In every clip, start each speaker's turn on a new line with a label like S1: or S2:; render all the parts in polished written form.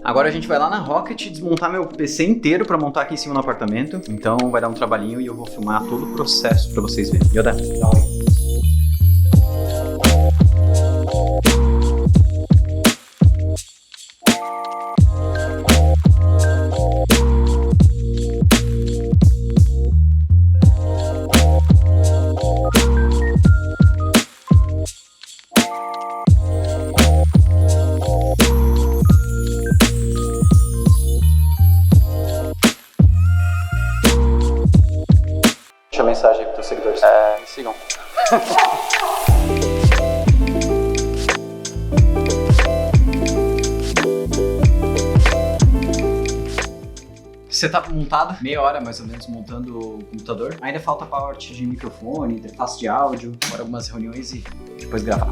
S1: Agora a gente vai lá na Rocket desmontar meu PC inteiro pra montar aqui em cima no apartamento. Então vai dar um trabalhinho e eu vou filmar todo o processo pra vocês verem. Yoda, dá oi. Deixa a mensagem aí pros teus seguidores.
S2: Me sigam.
S1: Setup montado, meia hora mais ou menos montando o computador. Ainda falta a parte de microfone, interface de áudio, agora algumas reuniões e depois gravar.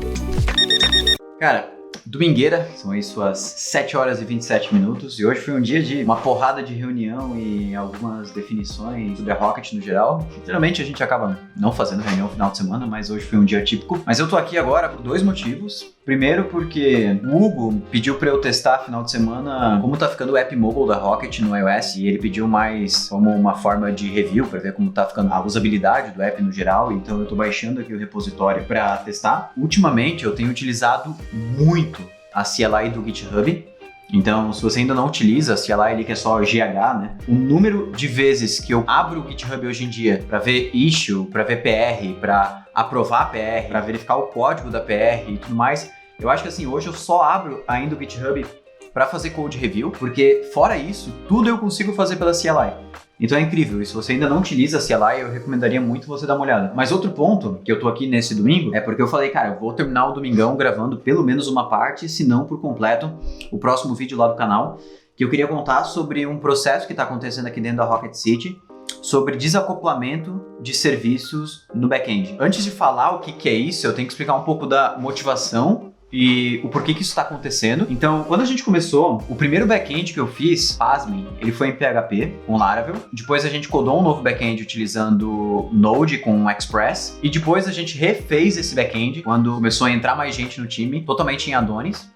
S1: Cara, domingueira, são aí suas 7 horas e 27 minutos e hoje foi um dia de uma porrada de reunião e algumas definições sobre a Rocket no geral. Geralmente a gente acaba não fazendo reunião no final de semana, mas hoje foi um dia típico. Mas eu tô aqui agora por 2 motivos. Primeiro porque o Hugo pediu para eu testar final de semana como tá ficando o app mobile da Rocket no iOS e ele pediu mais como uma forma de review para ver como tá ficando a usabilidade do app no geral, então eu tô baixando aqui o repositório para testar. Ultimamente eu tenho utilizado muito a CLI do GitHub. Então, se você ainda não utiliza a CLI ali, que é só GH, né? O número de vezes que eu abro o GitHub hoje em dia para ver issue, para ver PR, para aprovar a PR, para verificar o código da PR e tudo mais, eu acho que assim, hoje eu só abro ainda o GitHub para fazer code review, porque fora isso, tudo eu consigo fazer pela CLI. Então é incrível, e se você ainda não utiliza a CLI, eu recomendaria muito você dar uma olhada. Mas outro ponto, que eu tô aqui nesse domingo, é porque eu falei, cara, eu vou terminar o domingão gravando pelo menos uma parte, se não por completo, o próximo vídeo lá do canal, que eu queria contar sobre um processo que está acontecendo aqui dentro da Rocket City, sobre desacoplamento de serviços no back-end. Antes de falar o que é isso, eu tenho que explicar um pouco da motivação e o porquê que isso está acontecendo. Então, quando a gente começou, o primeiro back-end que eu fiz, pasmem, ele foi em PHP, com Laravel. Depois a gente codou um novo back-end utilizando Node com Express. E depois a gente refez esse back-end quando começou a entrar mais gente no time, totalmente em Adonis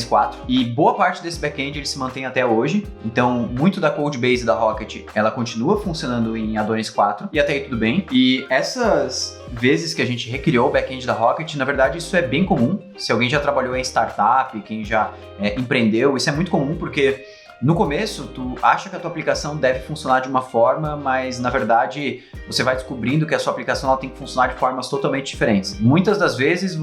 S1: 4, e boa parte desse back-end ele se mantém até hoje, então muito da codebase da Rocket ela continua funcionando em Adonis 4 e até aí tudo bem. E essas vezes que a gente recriou o back-end da Rocket, na verdade isso é bem comum. Se alguém já trabalhou em startup, quem já empreendeu, isso é muito comum porque no começo, tu acha que a tua aplicação deve funcionar de uma forma, mas na verdade você vai descobrindo que a sua aplicação ela tem que funcionar de formas totalmente diferentes. Muitas das vezes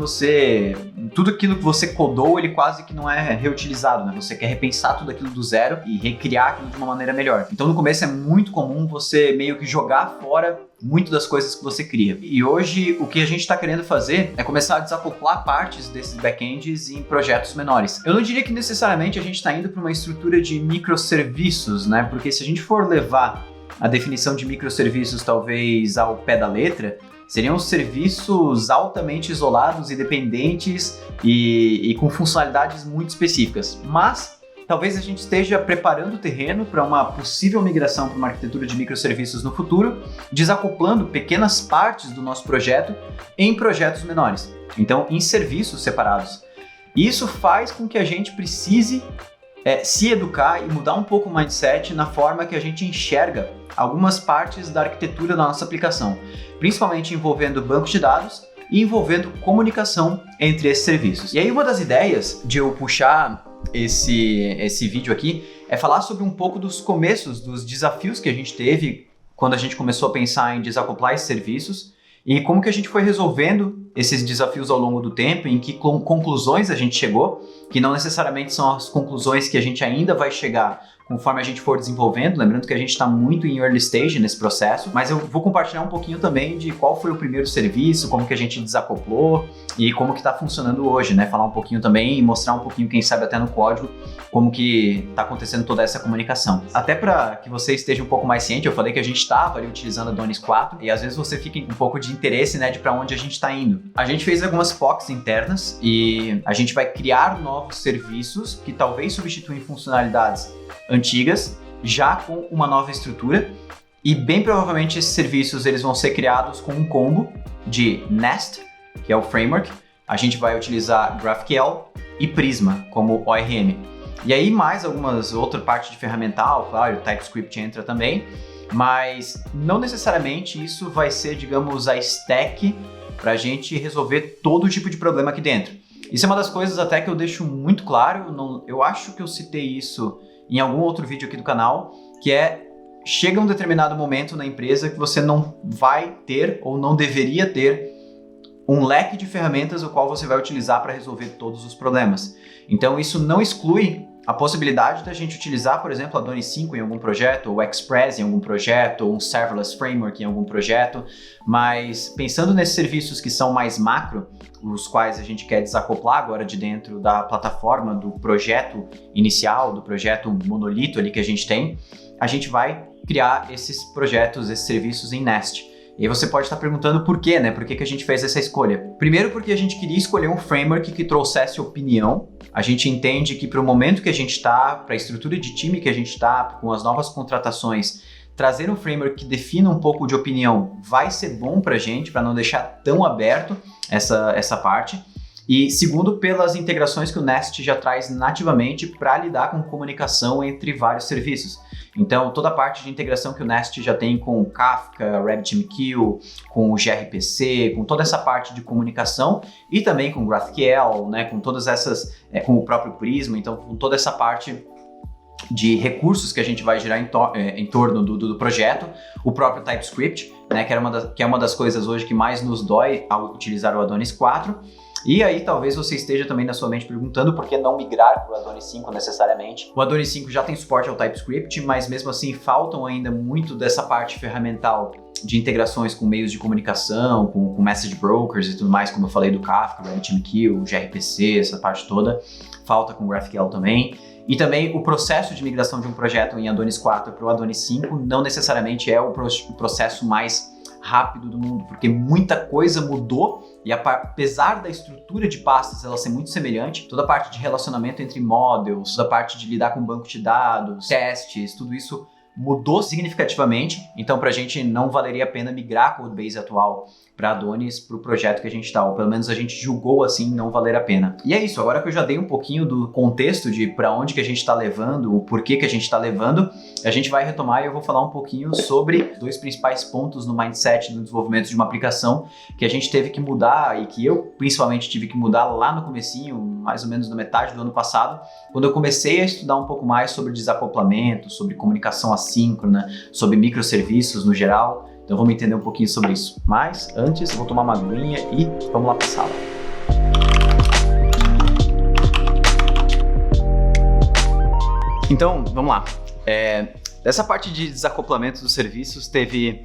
S1: tudo aquilo que você codou, ele quase que não é reutilizado, né? Você quer repensar tudo aquilo do zero e recriar aquilo de uma maneira melhor. Então no começo é muito comum você meio que jogar fora muito das coisas que você cria. E hoje o que a gente está querendo fazer é começar a desacoplar partes desses backends em projetos menores. Eu não diria que necessariamente a gente está indo para uma estrutura de microserviços, né? Porque se a gente for levar a definição de microserviços talvez ao pé da letra, seriam serviços altamente isolados e dependentes e com funcionalidades muito específicas. Mas talvez a gente esteja preparando o terreno para uma possível migração para uma arquitetura de microserviços no futuro, desacoplando pequenas partes do nosso projeto em projetos menores, então em serviços separados. E isso faz com que a gente precise se educar e mudar um pouco o mindset na forma que a gente enxerga algumas partes da arquitetura da nossa aplicação, principalmente envolvendo bancos de dados e envolvendo comunicação entre esses serviços. E aí uma das ideias de eu puxar esse vídeo aqui é falar sobre um pouco dos começos, dos desafios que a gente teve quando a gente começou a pensar em desacoplar esses serviços e como que a gente foi resolvendo esses desafios ao longo do tempo, em que conclusões a gente chegou, que não necessariamente são as conclusões que a gente ainda vai chegar conforme a gente for desenvolvendo, lembrando que a gente está muito em early stage nesse processo, mas eu vou compartilhar um pouquinho também de qual foi o primeiro serviço, como que a gente desacoplou e como que está funcionando hoje, né? Falar um pouquinho também e mostrar um pouquinho, quem sabe até no código, como que está acontecendo toda essa comunicação. Até para que você esteja um pouco mais ciente, eu falei que a gente estava ali utilizando a Adonis 4 e às vezes você fica um pouco de interesse, né, de para onde a gente está indo. A gente fez algumas POCs internas e a gente vai criar novos serviços que talvez substituem funcionalidades antigas, já com uma nova estrutura, e bem provavelmente esses serviços eles vão ser criados com um combo de Nest, que é o framework, a gente vai utilizar GraphQL e Prisma como ORM. E aí mais algumas outra parte de ferramental, claro, o TypeScript entra também, mas não necessariamente isso vai ser, digamos, a stack para a gente resolver todo tipo de problema aqui dentro. Isso é uma das coisas até que eu deixo muito claro, eu acho que eu citei isso em algum outro vídeo aqui do canal, que chega um determinado momento na empresa que você não vai ter ou não deveria ter um leque de ferramentas o qual você vai utilizar para resolver todos os problemas. Então isso não exclui a possibilidade da gente utilizar, por exemplo, a Adonis 5 em algum projeto, ou Express em algum projeto, ou um Serverless Framework em algum projeto, mas pensando nesses serviços que são mais macro, os quais a gente quer desacoplar agora de dentro da plataforma, do projeto inicial, do projeto monolito ali que a gente vai criar esses projetos, esses serviços em Nest. E aí você pode estar perguntando por quê, né? Por que a gente fez essa escolha? Primeiro porque a gente queria escolher um framework que trouxesse opinião. A gente entende que para o momento que a gente está, para a estrutura de time que a gente está, com as novas contratações, trazer um framework que defina um pouco de opinião vai ser bom para a gente, para não deixar tão aberto essa parte. E segundo, pelas integrações que o Nest já traz nativamente para lidar com comunicação entre vários serviços. Então, toda a parte de integração que o Nest já tem com o Kafka, RabbitMQ, com o gRPC, com toda essa parte de comunicação e também com o GraphQL, né, com todas essas, com o próprio Prisma, então com toda essa parte de recursos que a gente vai gerar em torno do projeto, o próprio TypeScript, né, que é uma das coisas hoje que mais nos dói ao utilizar o Adonis 4. E aí talvez você esteja também na sua mente perguntando por que não migrar para o Adonis 5 necessariamente. O Adonis 5 já tem suporte ao TypeScript, mas mesmo assim faltam ainda muito dessa parte ferramental de integrações com meios de comunicação, com message brokers e tudo mais, como eu falei do Kafka, o RabbitMQ, o gRPC, essa parte toda. Falta com o GraphQL também. E também o processo de migração de um projeto em Adonis 4 para o Adonis 5 não necessariamente é o processo mais rápido do mundo, porque muita coisa mudou e apesar da estrutura de pastas ela ser muito semelhante, toda a parte de relacionamento entre models, toda a parte de lidar com banco de dados, testes, tudo isso mudou significativamente, então pra gente não valeria a pena migrar a codebase atual para Adonis para o projeto que a gente está, ou pelo menos a gente julgou assim não valer a pena. E é isso, agora que eu já dei um pouquinho do contexto de para onde que a gente está levando, o porquê que a gente está levando, a gente vai retomar e eu vou falar um pouquinho sobre dois principais pontos no mindset do desenvolvimento de uma aplicação que a gente teve que mudar e que eu principalmente tive que mudar lá no comecinho, mais ou menos na metade do ano passado, quando eu comecei a estudar um pouco mais sobre desacoplamento, sobre comunicação assíncrona, sobre microserviços no geral. Então vamos entender um pouquinho sobre isso. Mas antes eu vou tomar uma aguinha e vamos lá para a sala. Então vamos lá. Dessa parte de desacoplamento dos serviços teve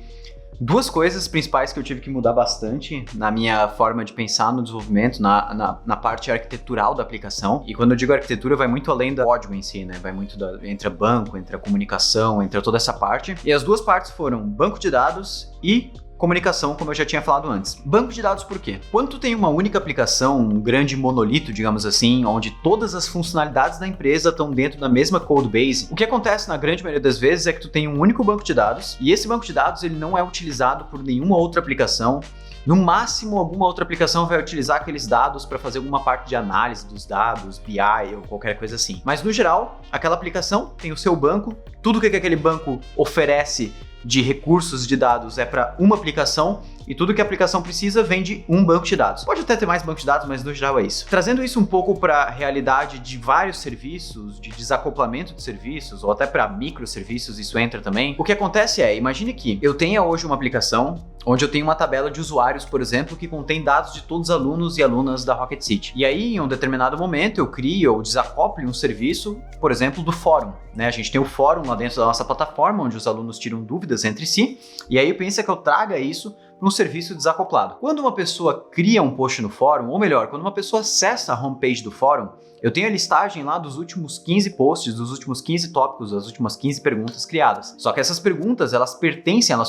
S1: duas coisas principais que eu tive que mudar bastante na minha forma de pensar no desenvolvimento, na parte arquitetural da aplicação. E quando eu digo arquitetura, vai muito além do código em si, né? Vai muito entre banco, entre a comunicação, entre toda essa parte. E as duas partes foram banco de dados e comunicação, como eu já tinha falado antes. Banco de dados por quê? Quando tu tem uma única aplicação, um grande monolito, digamos assim, onde todas as funcionalidades da empresa estão dentro da mesma codebase, o que acontece na grande maioria das vezes é que tu tem um único banco de dados e esse banco de dados ele não é utilizado por nenhuma outra aplicação. No máximo, alguma outra aplicação vai utilizar aqueles dados para fazer alguma parte de análise dos dados, BI ou qualquer coisa assim. Mas no geral, aquela aplicação tem o seu banco, tudo que aquele banco oferece de recursos de dados é para uma aplicação e tudo que a aplicação precisa vem de um banco de dados. Pode até ter mais banco de dados, mas no geral é isso. Trazendo isso um pouco para a realidade de vários serviços, de desacoplamento de serviços ou até para microserviços, isso entra também. O que acontece imagine que eu tenha hoje uma aplicação onde eu tenho uma tabela de usuários, por exemplo, que contém dados de todos os alunos e alunas da Rocket City. E aí, em um determinado momento, eu crio ou desacople um serviço, por exemplo, do fórum, né? A gente tem o fórum lá dentro da nossa plataforma, onde os alunos tiram dúvidas entre si, e aí pensa que eu traga isso para um serviço desacoplado. Quando uma pessoa cria um post no fórum, ou melhor, quando uma pessoa acessa a homepage do fórum, eu tenho a listagem lá dos últimos 15 posts, dos últimos 15 tópicos, das últimas 15 perguntas criadas. Só que essas perguntas, elas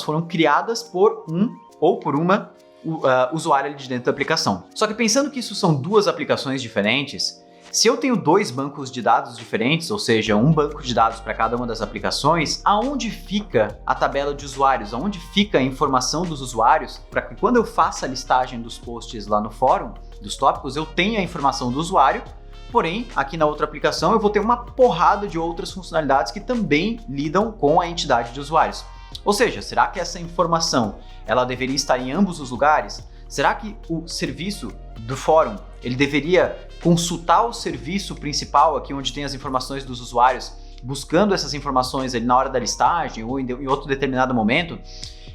S1: foram criadas por um ou por uma usuário ali de dentro da aplicação. Só que pensando que isso são duas aplicações diferentes, se eu tenho dois bancos de dados diferentes, ou seja, um banco de dados para cada uma das aplicações, aonde fica a tabela de usuários? Aonde fica a informação dos usuários para que quando eu faça a listagem dos posts lá no fórum, dos tópicos, eu tenha a informação do usuário, Porém, aqui na outra aplicação eu vou ter uma porrada de outras funcionalidades que também lidam com a entidade de usuários. Ou seja, será que essa informação ela deveria estar em ambos os lugares? Será que o serviço do fórum ele deveria consultar o serviço principal aqui onde tem as informações dos usuários, buscando essas informações ali na hora da listagem ou em outro determinado momento?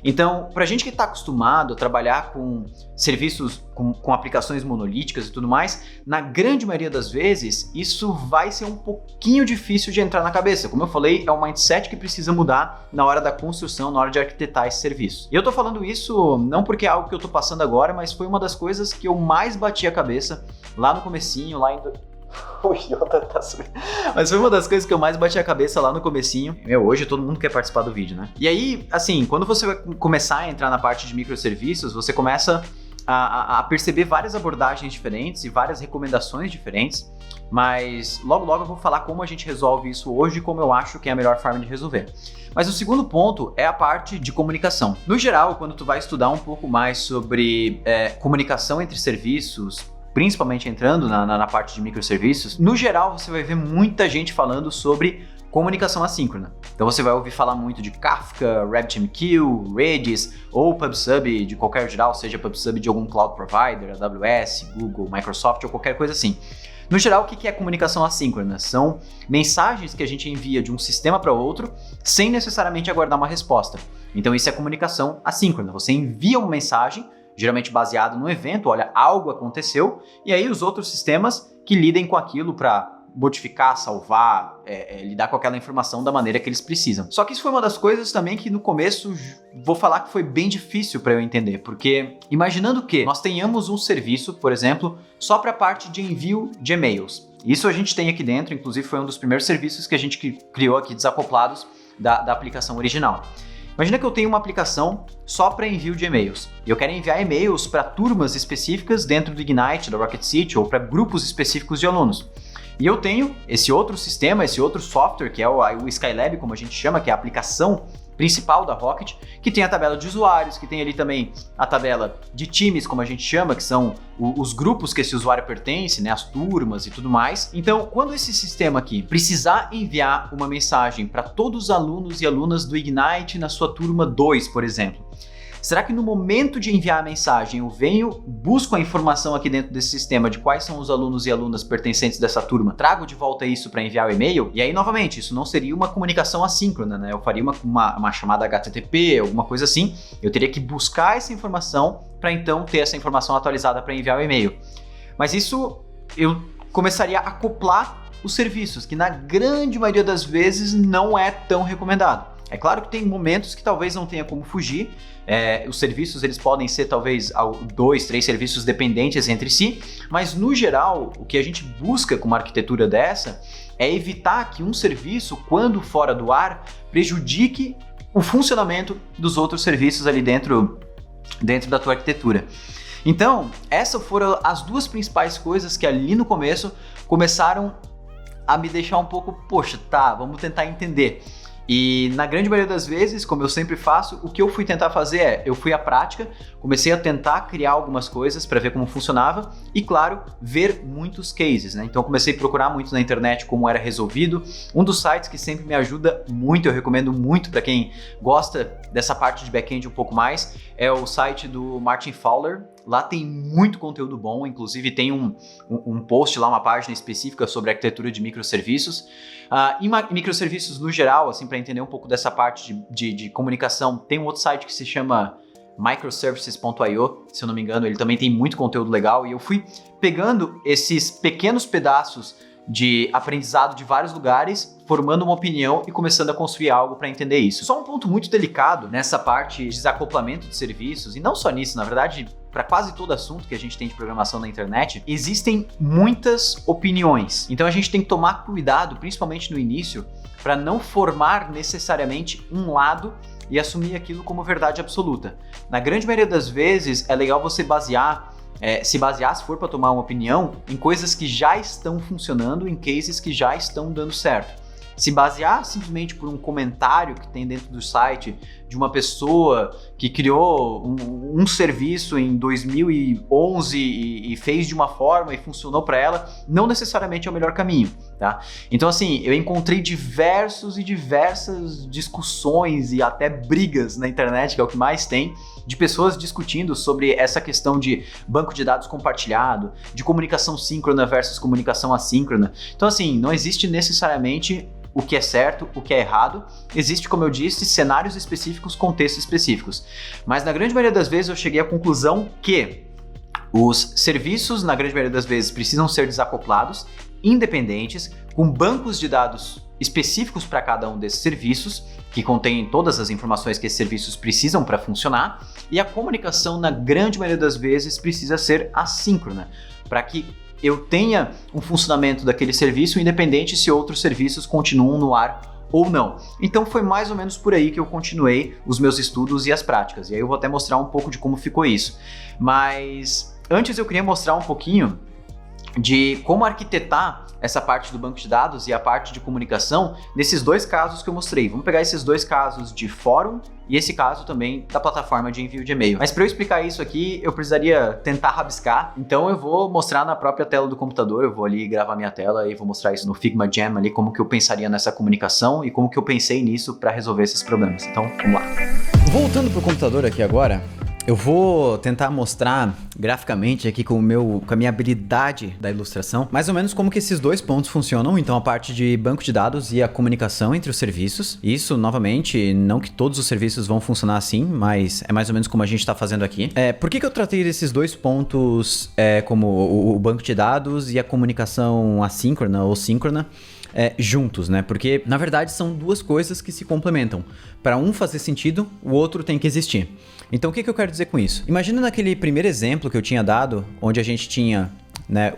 S1: Então, para a gente que está acostumado a trabalhar com serviços, com aplicações monolíticas e tudo mais, na grande maioria das vezes, isso vai ser um pouquinho difícil de entrar na cabeça. Como eu falei, é um mindset que precisa mudar na hora da construção, na hora de arquitetar esse serviço. E eu estou falando isso não porque é algo que eu estou passando agora, mas foi uma das coisas que eu mais bati a cabeça lá no comecinho, lá em... O Iota tá subindo. Mas foi uma das coisas que eu mais bati a cabeça lá no comecinho. Hoje todo mundo quer participar do vídeo, né? E aí, assim, quando você vai começar a entrar na parte de microserviços, você começa a perceber várias abordagens diferentes e várias recomendações diferentes. Mas logo eu vou falar como a gente resolve isso hoje e como eu acho que é a melhor forma de resolver. Mas o segundo ponto é a parte de comunicação. No geral, quando tu vai estudar um pouco mais sobre comunicação entre serviços, principalmente entrando na parte de microserviços, no geral você vai ver muita gente falando sobre comunicação assíncrona. Então você vai ouvir falar muito de Kafka, RabbitMQ, Redis ou PubSub de qualquer geral, seja PubSub de algum cloud provider, AWS, Google, Microsoft ou qualquer coisa assim. No geral, o que é comunicação assíncrona? São mensagens que a gente envia de um sistema para outro sem necessariamente aguardar uma resposta. Então isso é comunicação assíncrona. Você envia uma mensagem geralmente baseado no evento, olha, algo aconteceu, e aí os outros sistemas que lidem com aquilo para modificar, salvar, lidar com aquela informação da maneira que eles precisam. Só que isso foi uma das coisas também que no começo vou falar que foi bem difícil para eu entender, porque imaginando que nós tenhamos um serviço, por exemplo, só para a parte de envio de e-mails. Isso a gente tem aqui dentro, inclusive foi um dos primeiros serviços que a gente criou aqui desacoplados da aplicação original. Imagina que eu tenho uma aplicação só para envio de e-mails. E eu quero enviar e-mails para turmas específicas dentro do Ignite, da Rocket City, ou para grupos específicos de alunos. E eu tenho esse outro sistema, esse outro software, que é o Skylab, como a gente chama, que é a aplicação principal da Rocket, que tem a tabela de usuários, que tem ali também a tabela de times, como a gente chama, que são os grupos que esse usuário pertence, né, as turmas e tudo mais. Então, quando esse sistema aqui precisar enviar uma mensagem para todos os alunos e alunas do Ignite na sua turma 2, por exemplo, será que no momento de enviar a mensagem eu busco a informação aqui dentro desse sistema de quais são os alunos e alunas pertencentes dessa turma, trago de volta isso para enviar o e-mail? E aí, novamente, isso não seria uma comunicação assíncrona, né? Eu faria uma chamada HTTP, alguma coisa assim. Eu teria que buscar essa informação para então ter essa informação atualizada para enviar o e-mail. Mas isso eu começaria a acoplar os serviços, que na grande maioria das vezes não é tão recomendado. É claro que tem momentos que talvez não tenha como fugir, os serviços eles podem ser talvez 2, 3 serviços dependentes entre si, mas no geral o que a gente busca com uma arquitetura dessa é evitar que um serviço, quando fora do ar, prejudique o funcionamento dos outros serviços ali dentro da tua arquitetura. Então, essas foram as duas principais coisas que ali no começo começaram a me deixar um pouco, poxa, tá, vamos tentar entender. E na grande maioria das vezes, como eu sempre faço, o que eu fui tentar fazer eu fui à prática, comecei a tentar criar algumas coisas para ver como funcionava e, claro, ver muitos cases, né? Então eu comecei a procurar muito na internet como era resolvido. Um dos sites que sempre me ajuda muito, eu recomendo muito para quem gosta dessa parte de back-end um pouco mais, é o site do Martin Fowler. Lá tem muito conteúdo bom, inclusive tem um post lá, uma página específica sobre arquitetura de microserviços. E microserviços no geral, assim, para entender um pouco dessa parte de comunicação, tem um outro site que se chama microservices.io, se eu não me engano, ele também tem muito conteúdo legal e eu fui pegando esses pequenos pedaços de aprendizado de vários lugares, formando uma opinião e começando a construir algo para entender isso. Só um ponto muito delicado nessa parte de desacoplamento de serviços, e não só nisso, na verdade, para quase todo assunto que a gente tem de programação na internet, existem muitas opiniões. Então a gente tem que tomar cuidado, principalmente no início, para não formar necessariamente um lado e assumir aquilo como verdade absoluta. Na grande maioria das vezes, é legal você se basear, se for para tomar uma opinião, em coisas que já estão funcionando, em cases que já estão dando certo. se basear simplesmente por um comentário que tem dentro do site de uma pessoa que criou um serviço em 2011 e fez de uma forma e funcionou para ela, não necessariamente é o melhor caminho, tá? Então assim, eu encontrei diversas discussões e até brigas na internet, que é o que mais tem, de pessoas discutindo sobre essa questão de banco de dados compartilhado, de comunicação síncrona versus comunicação assíncrona. Então assim, não existe necessariamente o que é certo, o que é errado. Existe, como eu disse, cenários específicos, contextos específicos. Mas na grande maioria das vezes eu cheguei à conclusão que os serviços, na grande maioria das vezes, precisam ser desacoplados, independentes, com bancos de dados específicos para cada um desses serviços, que contêm todas as informações que esses serviços precisam para funcionar, e a comunicação, na grande maioria das vezes, precisa ser assíncrona, para que eu tenha um funcionamento daquele serviço, independente se outros serviços continuam no ar ou não. Então foi mais ou menos por aí que eu continuei os meus estudos e as práticas, e aí eu vou até mostrar um pouco de como ficou isso. Mas antes eu queria mostrar um pouquinho de como arquitetar essa parte do banco de dados e a parte de comunicação nesses dois casos que eu mostrei. Vamos pegar esses dois casos de fórum e esse caso também da plataforma de envio de e-mail. Mas para eu explicar isso aqui, eu precisaria tentar rabiscar, então eu vou mostrar na própria tela do computador, eu vou ali gravar minha tela e vou mostrar isso no Figma Jam ali, como que eu pensaria nessa comunicação e como que eu pensei nisso para resolver esses problemas. Então, vamos lá. Voltando pro computador aqui agora, eu vou tentar mostrar graficamente aqui com a minha habilidade da ilustração, mais ou menos como que esses dois pontos funcionam, então a parte de banco de dados e a comunicação entre os serviços. Isso, novamente, não que todos os serviços vão funcionar assim, mas é mais ou menos como a gente está fazendo aqui. Por que eu tratei desses dois pontos como o banco de dados e a comunicação assíncrona ou síncrona? Juntos, né? Porque, na verdade, são duas coisas que se complementam. Para um fazer sentido, o outro tem que existir. Então, o que eu quero dizer com isso? Imagina naquele primeiro exemplo que eu tinha dado, onde a gente tinha, né,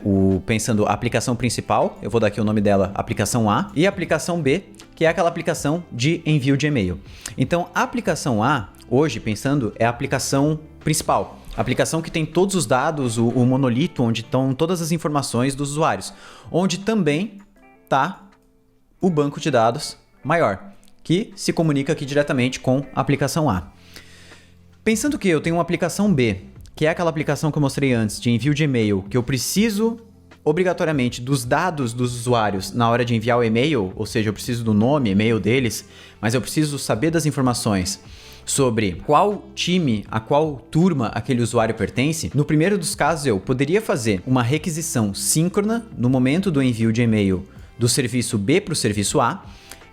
S1: pensando a aplicação principal, eu vou dar aqui o nome dela, aplicação A, e a aplicação B, que é aquela aplicação de envio de e-mail. Então, a aplicação A, hoje, pensando, é a aplicação principal. A aplicação que tem todos os dados, o monolito, onde estão todas as informações dos usuários. Onde também tá o banco de dados maior, que se comunica aqui diretamente com a aplicação A. Pensando que eu tenho uma aplicação B, que é aquela aplicação que eu mostrei antes, de envio de e-mail, que eu preciso obrigatoriamente dos dados dos usuários na hora de enviar o e-mail, ou seja, eu preciso do nome, e-mail deles, mas eu preciso saber das informações sobre qual time, a qual turma aquele usuário pertence. No primeiro dos casos, eu poderia fazer uma requisição síncrona no momento do envio de e-mail do serviço B para o serviço A.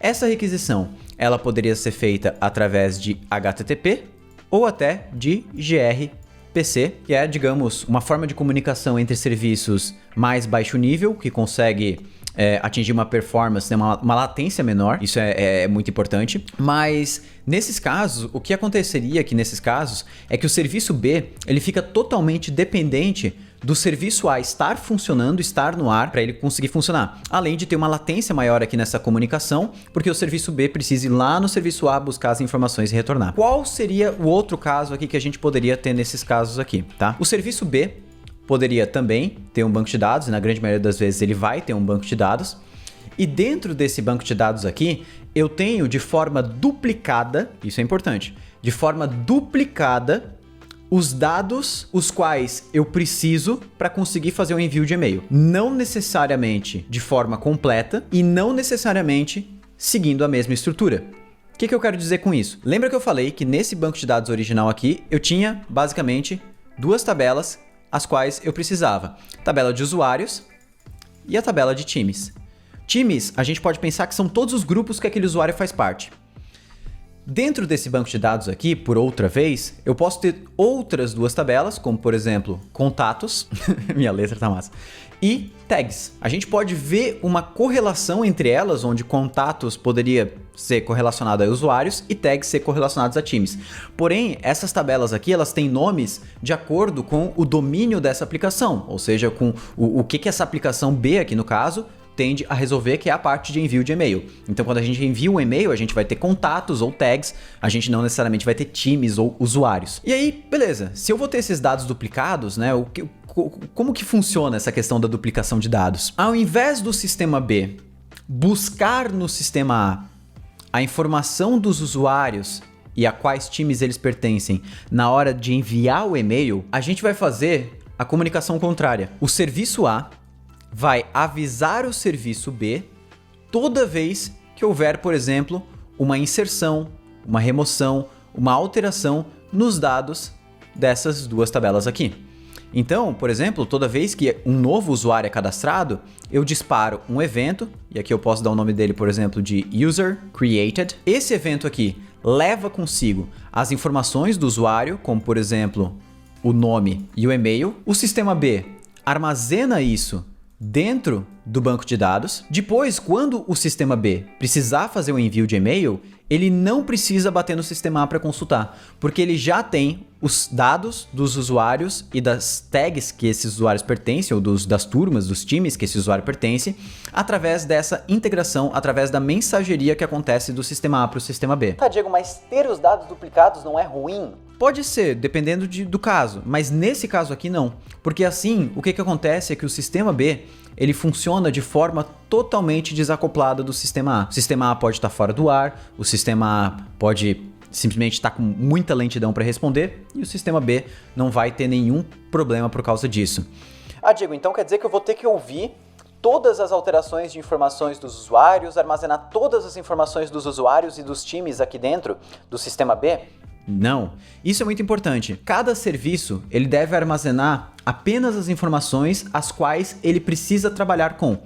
S1: Essa requisição ela poderia ser feita através de HTTP ou até de gRPC, que é, digamos, uma forma de comunicação entre serviços mais baixo nível, que consegue atingir uma performance, né, uma latência menor. Isso é muito importante. Mas nesses casos, o que aconteceria aqui nesses casos é que o serviço B ele fica totalmente dependente do serviço A estar funcionando, estar no ar para ele conseguir funcionar. Além de ter uma latência maior aqui nessa comunicação, porque o serviço B precisa ir lá no serviço A buscar as informações e retornar. Qual seria o outro caso aqui que a gente poderia ter nesses casos aqui, tá? O serviço B poderia também ter um banco de dados, e na grande maioria das vezes ele vai ter um banco de dados. E dentro desse banco de dados aqui, eu tenho de forma duplicada, isso é importante, de forma duplicada os dados os quais eu preciso para conseguir fazer o envio de e-mail. Não necessariamente de forma completa e não necessariamente seguindo a mesma estrutura. O que eu quero dizer com isso? Lembra que eu falei que nesse banco de dados original aqui, eu tinha basicamente duas tabelas as quais eu precisava. Tabela de usuários e a tabela de times. Times, a gente pode pensar que são todos os grupos que aquele usuário faz parte. Dentro desse banco de dados aqui, por outra vez, eu posso ter outras duas tabelas, como por exemplo, contatos, minha letra tá massa, e tags. A gente pode ver uma correlação entre elas, onde contatos poderia ser correlacionado a usuários e tags ser correlacionados a times. Porém, essas tabelas aqui, elas têm nomes de acordo com o domínio dessa aplicação, ou seja, com o que essa aplicação B aqui no caso tende a resolver, que é a parte de envio de e-mail. Então, quando a gente envia um e-mail, a gente vai ter contatos ou tags, a gente não necessariamente vai ter times ou usuários. E aí, beleza, se eu vou ter esses dados duplicados, né, como que funciona essa questão da duplicação de dados? Ao invés do sistema B
S2: buscar no sistema A informação dos usuários e a quais times eles pertencem na hora de enviar o e-mail, a gente vai fazer a comunicação contrária. O serviço A vai avisar o serviço B toda vez que houver, por exemplo, uma inserção, uma remoção, uma alteração nos dados dessas duas tabelas aqui. Então, por exemplo, toda vez que um novo usuário é cadastrado, eu disparo um evento, e aqui eu posso dar o nome dele, por exemplo, de User Created. Esse evento aqui leva consigo as informações do usuário, como por exemplo, o nome e o e-mail. O sistema B armazena isso dentro do banco de dados. Depois, quando o sistema B precisar fazer o envio de e-mail, ele não precisa bater no sistema A para consultar, porque ele já tem os dados dos usuários e das tags que esses usuários pertencem, ou das turmas, dos times que esse usuário pertence, através dessa integração, através da mensageria que acontece do sistema A para o sistema B.
S1: Tá, Diego, mas ter os dados duplicados não é ruim?
S2: Pode ser, dependendo do caso, mas nesse caso aqui não, porque assim, o que acontece é que o sistema B, ele funciona de forma totalmente desacoplada do sistema A. O sistema A pode estar fora do ar, o sistema A pode simplesmente estar com muita lentidão para responder e o sistema B não vai ter nenhum problema por causa disso.
S1: Ah, Diego, então quer dizer que eu vou ter que ouvir todas as alterações de informações dos usuários, armazenar todas as informações dos usuários e dos times aqui dentro do sistema B?
S2: Não, isso é muito importante. Cada serviço ele deve armazenar apenas as informações as quais ele precisa trabalhar com.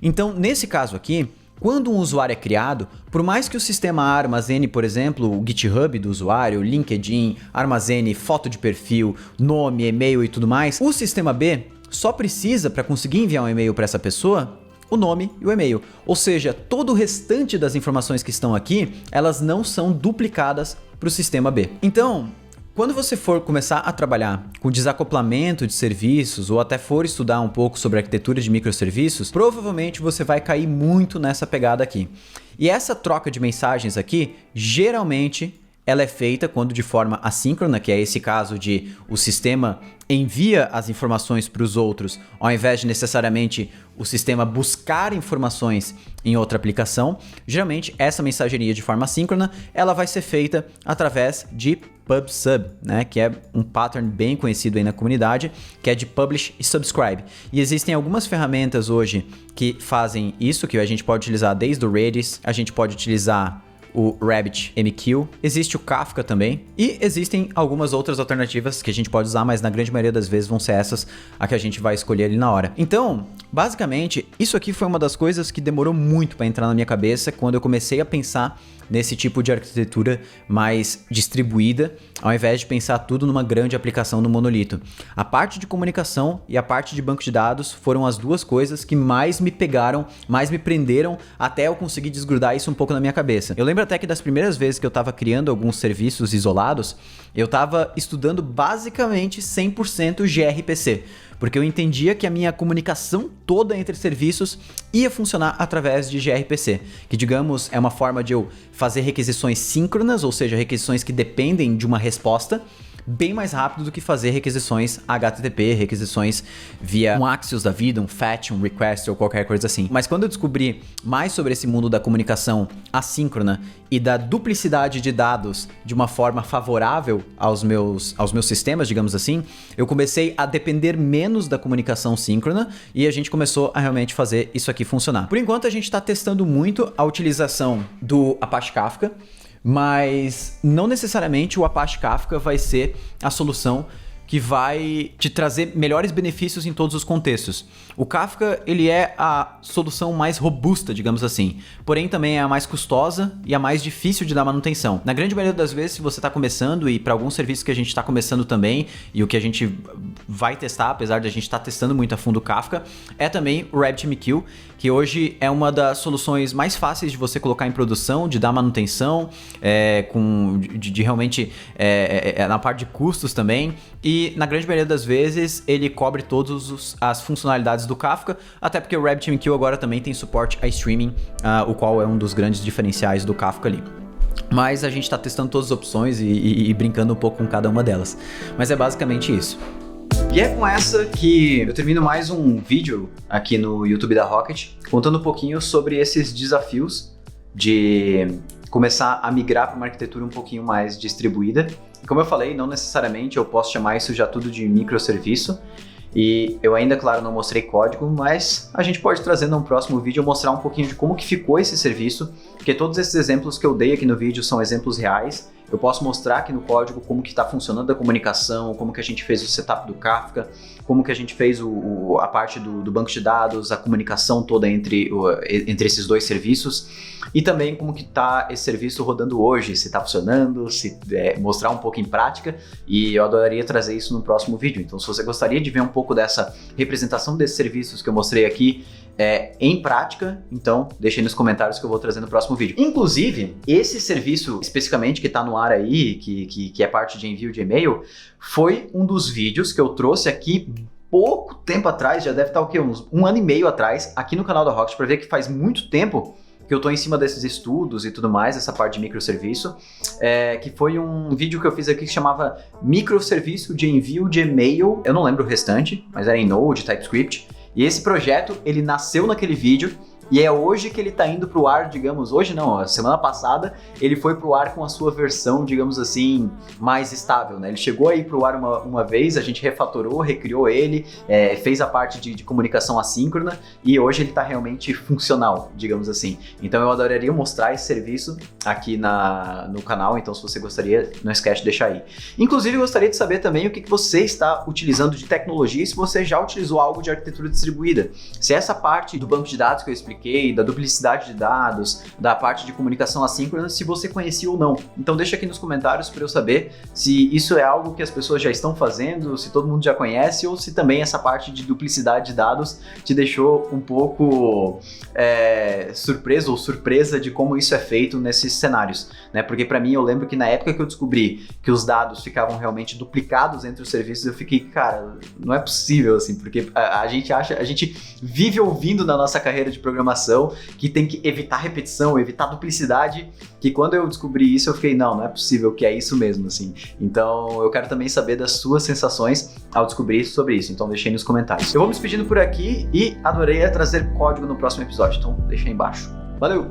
S2: Então, nesse caso aqui, quando um usuário é criado, por mais que o sistema A armazene, por exemplo, o GitHub do usuário, LinkedIn, armazene foto de perfil, nome, e-mail e tudo mais, o sistema B só precisa, para conseguir enviar um e-mail para essa pessoa, o nome e o e-mail. Ou seja, todo o restante das informações que estão aqui, elas não são duplicadas para o sistema B. Então, quando você for começar a trabalhar com desacoplamento de serviços ou até for estudar um pouco sobre arquitetura de microserviços, provavelmente você vai cair muito nessa pegada aqui. E essa troca de mensagens aqui, geralmente, ela é feita quando de forma assíncrona, que é esse caso de o sistema envia as informações para os outros, ao invés de necessariamente o sistema buscar informações em outra aplicação. Geralmente, essa mensageria de forma assíncrona, ela vai ser feita através de PubSub, né? Que é um pattern bem conhecido aí na comunidade, que é de Publish e Subscribe. E existem algumas ferramentas hoje que fazem isso, que a gente pode utilizar desde o Redis, a gente pode utilizar o RabbitMQ, existe o Kafka também, e existem algumas outras alternativas que a gente pode usar, mas na grande maioria das vezes vão ser essas a que a gente vai escolher ali na hora. Então, basicamente, isso aqui foi uma das coisas que demorou muito para entrar na minha cabeça quando eu comecei a pensar nesse tipo de arquitetura mais distribuída, ao invés de pensar tudo numa grande aplicação no monolito. A parte de comunicação e a parte de banco de dados foram as duas coisas que mais me pegaram, mais me prenderam, até eu conseguir desgrudar isso um pouco na minha cabeça. Eu lembro até que das primeiras vezes que eu estava criando alguns serviços isolados, eu estava estudando basicamente 100% gRPC, porque eu entendia que a minha comunicação toda entre serviços ia funcionar através de gRPC, que digamos é uma forma de eu fazer requisições síncronas, ou seja, requisições que dependem de uma resposta, bem mais rápido do que fazer requisições HTTP, requisições via um Axios da vida, um FAT, um Request ou qualquer coisa assim. Mas quando eu descobri mais sobre esse mundo da comunicação assíncrona e da duplicidade de dados de uma forma favorável aos meus sistemas, digamos assim, eu comecei a depender menos da comunicação síncrona e a gente começou a realmente fazer isso aqui funcionar. Por enquanto a gente está testando muito a utilização do Apache Kafka, mas não necessariamente o Apache Kafka vai ser a solução que vai te trazer melhores benefícios em todos os contextos. O Kafka, ele é a solução mais robusta, digamos assim, porém também é a mais custosa e a mais difícil de dar manutenção. Na grande maioria das vezes, se você está começando, e para alguns serviços que a gente está começando também, e o que a gente vai testar, apesar de a gente estar testando muito a fundo o Kafka, é também o RabbitMQ, que hoje é uma das soluções mais fáceis de você colocar em produção, de dar manutenção, de realmente na parte de custos também, e na grande maioria das vezes ele cobre todas as funcionalidades do Kafka, até porque o RabbitMQ agora também tem suporte a streaming, o qual é um dos grandes diferenciais do Kafka ali. Mas a gente está testando todas as opções e brincando um pouco com cada uma delas. Mas é basicamente isso. E é com essa que eu termino mais um vídeo aqui no YouTube da Rocket, contando um pouquinho sobre esses desafios de começar a migrar para uma arquitetura um pouquinho mais distribuída. Como eu falei, não necessariamente eu posso chamar isso já tudo de microserviço, e eu ainda, claro, não mostrei código, mas a gente pode trazer num próximo vídeo mostrar um pouquinho de como que ficou esse serviço, porque todos esses exemplos que eu dei aqui no vídeo são exemplos reais. Eu posso mostrar aqui no código como que está funcionando a comunicação, como que a gente fez o setup do Kafka, como que a gente fez a parte do banco de dados, a comunicação toda entre esses dois serviços, e também como que está esse serviço rodando hoje, se está funcionando, mostrar um pouco em prática, e eu adoraria trazer isso no próximo vídeo. Então, se você gostaria de ver um pouco dessa representação desses serviços que eu mostrei aqui, em prática, então deixa aí nos comentários que eu vou trazer no próximo vídeo. Inclusive, esse serviço especificamente que está no ar aí, que é parte de envio de e-mail, foi um dos vídeos que eu trouxe aqui pouco tempo atrás, já deve estar o quê? Uns 1 ano e meio atrás, aqui no canal da Rocket, para ver que faz muito tempo que eu estou em cima desses estudos e tudo mais, essa parte de microserviço, que foi um vídeo que eu fiz aqui que chamava Microserviço de Envio de E-mail. Eu não lembro o restante, mas era em Node, TypeScript. E esse projeto, ele nasceu naquele vídeo, e é hoje que ele está indo para o ar, digamos, hoje não, a semana passada, ele foi para o ar com a sua versão, digamos assim, mais estável, né? Ele chegou aí para o ar uma vez, a gente refatorou, recriou ele, fez a parte de comunicação assíncrona, e hoje ele está realmente funcional, digamos assim. Então eu adoraria mostrar esse serviço aqui no canal, então se você gostaria, não esquece de deixar aí. Inclusive, eu gostaria de saber também o que você está utilizando de tecnologia, e se você já utilizou algo de arquitetura distribuída. Se essa parte do banco de dados que eu expliquei, da duplicidade de dados, da parte de comunicação assíncrona, se você conhecia ou não. Então deixa aqui nos comentários para eu saber se isso é algo que as pessoas já estão fazendo, se todo mundo já conhece, ou se também essa parte de duplicidade de dados te deixou um pouco surpreso ou surpresa de como isso é feito nesses cenários, né? Porque para mim, eu lembro que na época que eu descobri que os dados ficavam realmente duplicados entre os serviços, eu fiquei, cara, não é possível assim, porque a gente vive ouvindo na nossa carreira de programação que tem que evitar repetição, evitar duplicidade, que quando eu descobri isso eu fiquei, não é possível, que é isso mesmo, assim. Então eu quero também saber das suas sensações ao descobrir sobre isso, então deixa aí nos comentários. Eu vou me despedindo por aqui e adorei trazer código no próximo episódio, então deixa aí embaixo. Valeu!